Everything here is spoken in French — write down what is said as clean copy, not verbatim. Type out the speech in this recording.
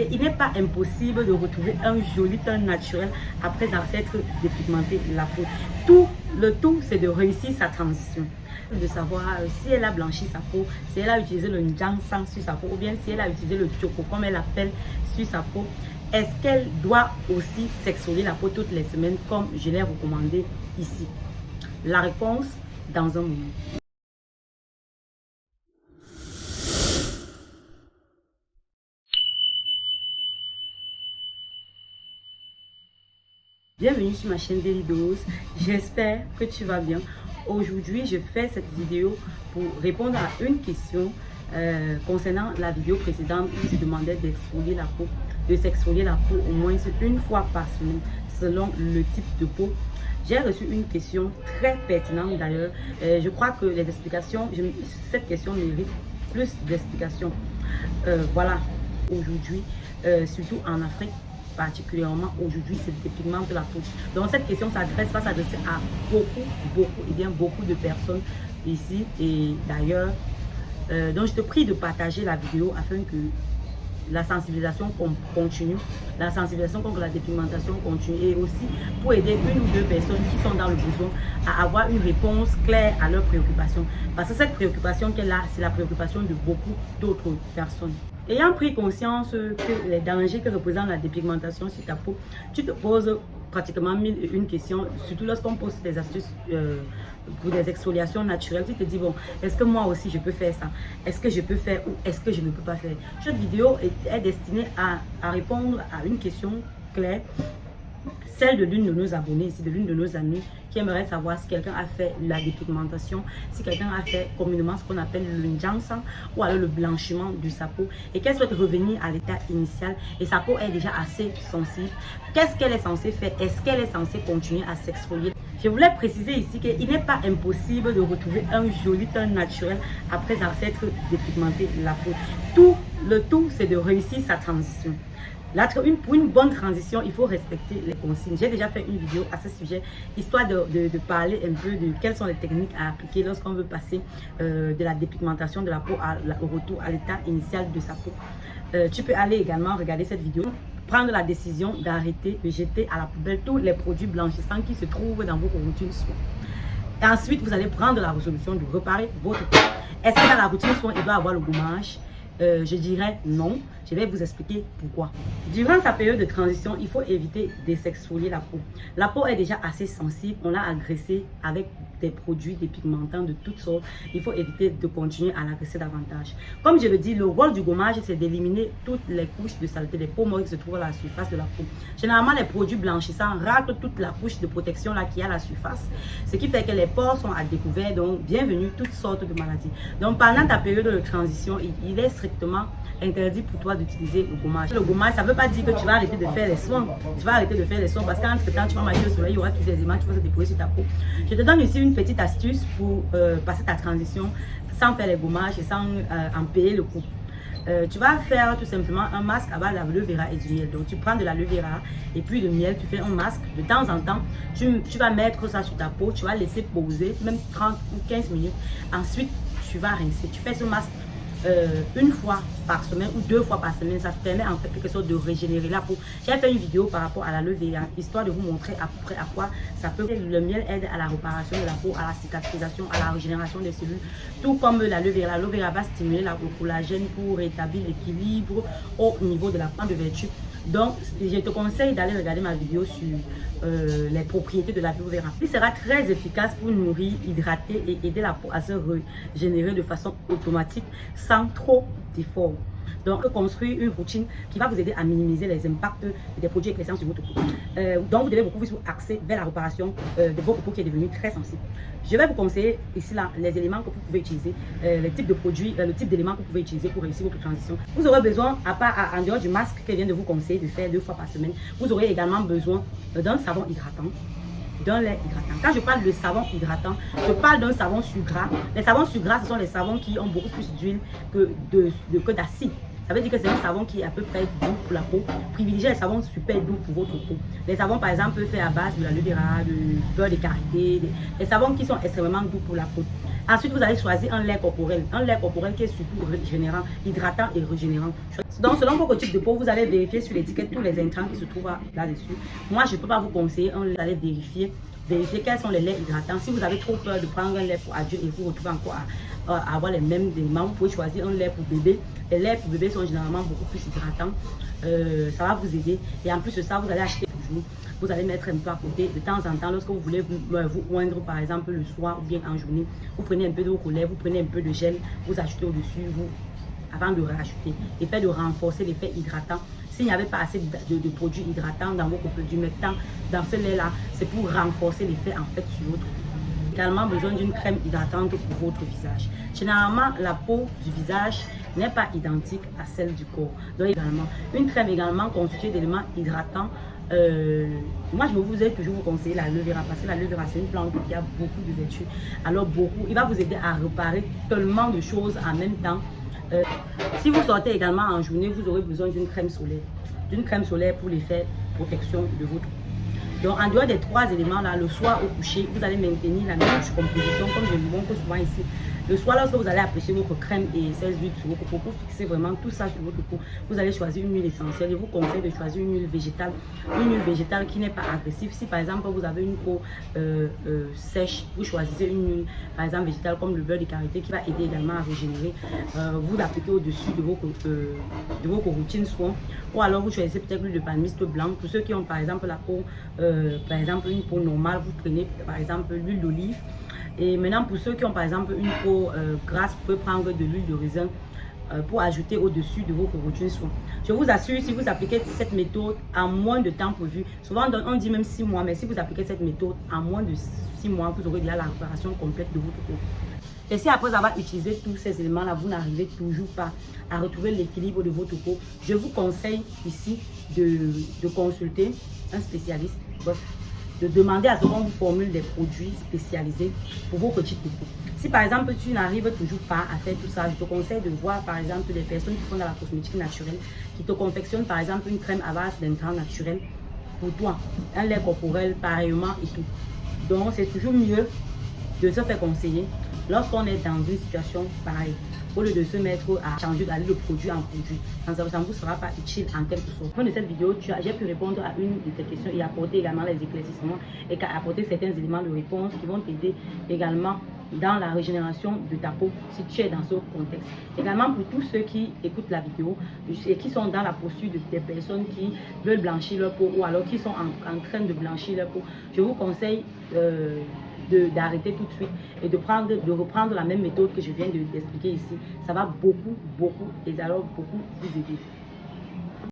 qu'il n'est pas impossible de retrouver un joli teint naturel après s'être dépigmenté la peau. Le tout, c'est de réussir sa transition. De savoir si elle a blanchi sa peau, si elle a utilisé le Njansang sur sa peau ou bien si elle a utilisé le Choco comme elle l'appelle sur sa peau. Est-ce qu'elle doit aussi s'exfolier la peau toutes les semaines comme je l'ai recommandé ici? La réponse dans un moment. Bienvenue sur ma chaîne Daily Dose, j'espère que tu vas bien. Aujourd'hui, je fais cette vidéo pour répondre à une question concernant la vidéo précédente où je demandais d'exfolier la peau, de s'exfolier la peau au moins une fois par semaine selon le type de peau. J'ai reçu une question très pertinente d'ailleurs. Je crois que les explications, cette question mérite plus d'explications. Voilà, aujourd'hui, surtout en Afrique, particulièrement aujourd'hui, c'est le dépigment de la peau. Donc cette question s'adresse à beaucoup de personnes ici et d'ailleurs. Donc je te prie de partager la vidéo afin que la sensibilisation continue, la sensibilisation contre la dépigmentation continue et aussi pour aider une ou deux personnes qui sont dans le besoin à avoir une réponse claire à leurs préoccupations. Parce que cette préoccupation qu'elle a, c'est la préoccupation de beaucoup d'autres personnes. Ayant pris conscience que les dangers que représente la dépigmentation sur ta peau, tu te poses pratiquement 1001 questions, surtout lorsqu'on pose des astuces pour des exfoliations naturelles. Tu te dis, bon, est-ce que moi aussi je peux faire ça? Est-ce que je peux faire ou est-ce que je ne peux pas faire? Cette vidéo est destinée à répondre à une question claire, celle de l'une de nos abonnés ici, de l'une de nos amies qui aimerait savoir si quelqu'un a fait la dépigmentation, si quelqu'un a fait communément ce qu'on appelle le Njansang ou alors le blanchiment de sa peau et qu'elle souhaite revenir à l'état initial et sa peau est déjà assez sensible. Qu'est-ce qu'elle est censée faire? Est-ce qu'elle est censée continuer à s'exfolier? Je voulais préciser ici qu'il n'est pas impossible de retrouver un joli teint naturel après s'être dépigmenté la peau. Le tout, c'est de réussir sa transition. Pour une bonne transition, il faut respecter les consignes. J'ai déjà fait une vidéo à ce sujet, histoire de parler un peu de quelles sont les techniques à appliquer lorsqu'on veut passer de la dépigmentation de la peau au retour à l'état initial de sa peau. Tu peux aller également regarder cette vidéo, prendre la décision d'arrêter de jeter à la poubelle tous les produits blanchissants qui se trouvent dans vos routines soins. Et ensuite, vous allez prendre la résolution de réparer votre peau. Est-ce que dans la routine soin, il doit avoir le gommage? Je dirais non. Je vais vous expliquer pourquoi. Durant sa période de transition, il faut éviter de s'exfolier la peau. La peau est déjà assez sensible. On l'a agressée avec des produits dépigmentants de toutes sortes. Il faut éviter de continuer à l'agresser davantage. Comme je le dis, le rôle du gommage, c'est d'éliminer toutes les couches de saleté, des peaux mortes qui se trouvent à la surface de la peau. Généralement, les produits blanchissants raclent toute la couche de protection là qui est à la surface. Ce qui fait que les pores sont à découvert. Donc, bienvenue toutes sortes de maladies. Donc, pendant ta période de transition, il est strictement interdit pour toi d'utiliser le gommage. Le gommage, ça ne veut pas dire que tu vas arrêter de faire les soins. Tu vas arrêter de faire les soins parce qu'entre temps, tu vas marcher au soleil, il y aura tous les images qui vont se déposer sur ta peau. Je te donne ici une petite astuce pour passer ta transition sans faire les gommages et sans en payer le coût. Tu vas faire tout simplement un masque à base d'aloe vera et du miel. Donc tu prends de l'aloe vera et puis le miel, tu fais un masque. De temps en temps, tu vas mettre ça sur ta peau, tu vas laisser poser, même 30 ou 15 minutes. Ensuite, tu vas rincer. Tu fais ce masque une fois par semaine ou 2 fois par semaine. Ça te permet en fait quelque chose de régénérer la peau. J'ai fait une vidéo par rapport à l'aloe vera, histoire de vous montrer à peu près à quoi ça peut. Le miel aide à la réparation de la peau, à la cicatrisation, à la régénération des cellules, tout comme l'aloe vera. L'aloe vera va stimuler le collagène pour rétablir l'équilibre au niveau de la plante de vertu. Donc, je te conseille d'aller regarder ma vidéo sur les propriétés de l'aloe vera. Il sera très efficace pour nourrir, hydrater et aider la peau à se régénérer de façon automatique sans trop d'efforts. Donc, construire une routine qui va vous aider à minimiser les impacts des produits éclaircissants sur votre peau. Donc, vous devez beaucoup plus vous axer vers la réparation de votre peau qui est devenue très sensible. Je vais vous conseiller ici là les éléments que vous pouvez utiliser, les types de produits, le type d'éléments que vous pouvez utiliser pour réussir votre transition. Vous aurez besoin, en dehors du masque que je viens de vous conseiller de faire 2 fois par semaine, vous aurez également besoin d'un savon hydratant, d'un lait hydratant. Quand je parle de savon hydratant, je parle d'un savon sur gras. Les savons sur gras, ce sont les savons qui ont beaucoup plus d'huile que d'acide. Ça veut dire que c'est un savon qui est à peu près doux pour la peau. Privilégiez les savons super doux pour votre peau. Les savons, par exemple, faits à base de l'aloe vera, de beurre de karité, des savons qui sont extrêmement doux pour la peau. Ensuite, vous allez choisir un lait corporel. Un lait corporel qui est surtout régénérant, hydratant et régénérant. Donc, selon votre type de peau, vous allez vérifier sur l'étiquette tous les intrants qui se trouvent là-dessus. Moi, je ne peux pas vous conseiller un lait. Vous allez vérifier quels sont les laits hydratants. Si vous avez trop peur de prendre un lait pour adulte et vous retrouvez encore à avoir les mêmes éléments, vous pouvez choisir un lait pour bébé. Les laits pour bébé sont généralement beaucoup plus hydratants. Ça va vous aider. Et en plus de ça, vous allez acheter toujours. Vous allez mettre un peu à côté. De temps en temps, lorsque vous voulez vous oindre, par exemple, le soir ou bien en journée, vous prenez un peu d'eau au lait, vous prenez un peu de gel, vous ajoutez au-dessus, avant de rajouter. L'effet de renforcer l'effet hydratant. S'il n'y avait pas assez de produits hydratants dans vos produits humectants, dans ce lait-là, c'est pour renforcer l'effet en fait sur votre peau. Également besoin d'une crème hydratante pour votre visage. Généralement, la peau du visage n'est pas identique à celle du corps. Donc également, une crème également constituée d'éléments hydratants. Moi, je vous ai toujours conseillé l'aloe vera parce que l'aloe vera, c'est une plante qui a beaucoup de vertus. Alors beaucoup, il va vous aider à réparer tellement de choses en même temps. Si vous sortez également en journée, vous aurez besoin d'une crème solaire. D'une crème solaire pour l'effet protection de votre peau. Donc, en dehors des trois éléments là, le soir au coucher, vous allez maintenir la même composition, comme je le montre souvent ici. Le soir, lorsque vous allez appliquer votre crème et ses huiles sur votre peau, pour fixer vraiment tout ça sur votre peau, vous allez choisir une huile essentielle. Je vous conseille de choisir une huile végétale qui n'est pas agressive. Si par exemple vous avez une peau sèche, vous choisissez une huile, par exemple végétale comme le beurre de karité qui va aider également à régénérer. Vous l'appliquez au-dessus de vos routines soins. Ou alors vous choisissez peut-être l'huile de palmiste blanc. Pour ceux qui ont par exemple la peau, par exemple une peau normale, vous prenez par exemple l'huile d'olive. Et maintenant, pour ceux qui ont par exemple une peau grasse, vous pouvez prendre de l'huile de raisin pour ajouter au-dessus de vos routines soins. Je vous assure, si vous appliquez cette méthode en moins de temps prévu, souvent on dit même 6 mois, mais si vous appliquez cette méthode en moins de 6 mois, vous aurez déjà la réparation complète de votre peau. Et si après avoir utilisé tous ces éléments-là, vous n'arrivez toujours pas à retrouver l'équilibre de votre peau, je vous conseille ici de consulter un spécialiste, de demander à ce qu'on vous formule des produits spécialisés pour vos petites peaux. Si par exemple tu n'arrives toujours pas à faire tout ça, je te conseille de voir par exemple des personnes qui font dans la cosmétique naturelle, qui te confectionnent par exemple une crème à base d'intrants naturels pour toi, un lait corporel pareillement et tout. Donc c'est toujours mieux de se faire conseiller lorsqu'on est dans une situation pareille, au lieu de se mettre à changer d'aller de produit en produit. Ça ne vous sera pas utile en quelque sorte. Au fin de cette vidéo, j'ai pu répondre à une de tes questions et apporter également les éclaircissements et apporter certains éléments de réponse qui vont t'aider également dans la régénération de ta peau si tu es dans ce contexte. Également pour tous ceux qui écoutent la vidéo et qui sont dans la posture des personnes qui veulent blanchir leur peau ou alors qui sont en train de blanchir leur peau, je vous conseille d'arrêter tout de suite et de reprendre la même méthode que je viens d'expliquer ici. Ça va beaucoup et alors beaucoup vous aider.